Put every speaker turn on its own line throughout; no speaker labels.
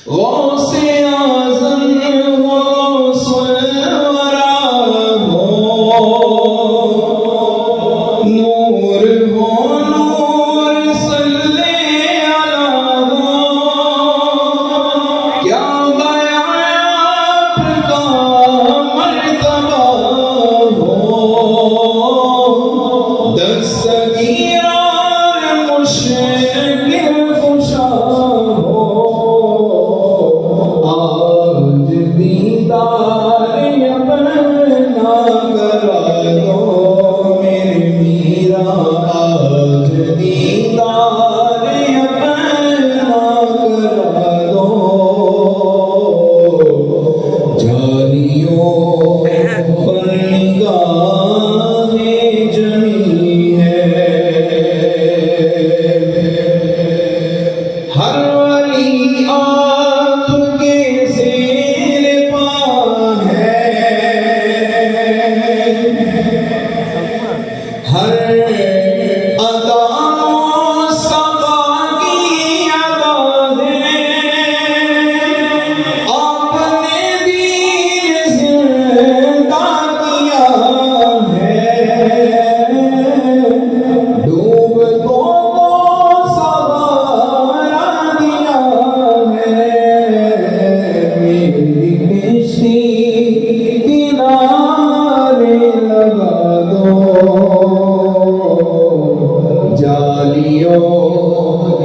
غوث اعظم غوث الورا ہو، نور ہو نور صلی علی ہو، کیا بیعت کا مرتبہ ہو، دستگیران مشکل خوشا ہو، آج دیدار اپنا کرا دو میرے میرا، آج دیدار اپنا کرا دو، جالیوں پر نگاہیں جمی ہے، ہر ولی آپ کے زیر پا ہے، ہر ادا صفا کی ادا ہے، آپ نے دین زندہ کیا ہے، ڈوبتوں کو سوارا دیا ہے، میری کشتی کنارے لگا دو، جالیوں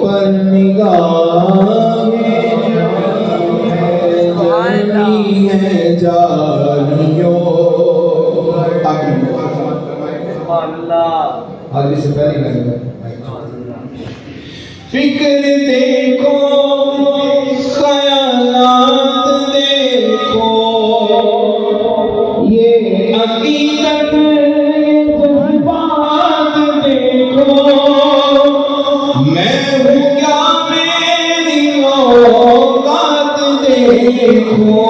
پر نگاہیں جمی ہے، جالیوں آگے سے پہلے لگے فکر دیکھو خیالات دیکھو، یہ حقیقت یہ جذبات دیکھو، میں ہوں کیا میری اوقات دیکھو،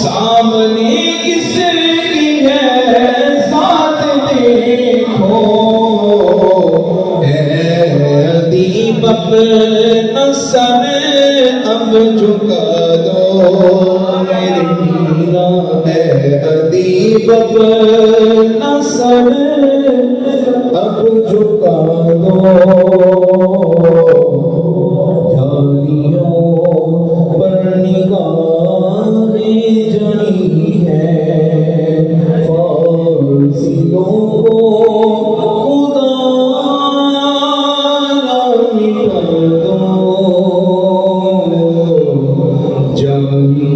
سامنے کس کی ہے ذات دیکھو، اے ادیب اپنا سر اب جھکا دو میرے میرا، اے ادیب اپنا سر اب جھکا دو، جالیوں پر نگاہیں جمی ہے، فاصلوں کو خدا نہ مٹا دو، جالیوں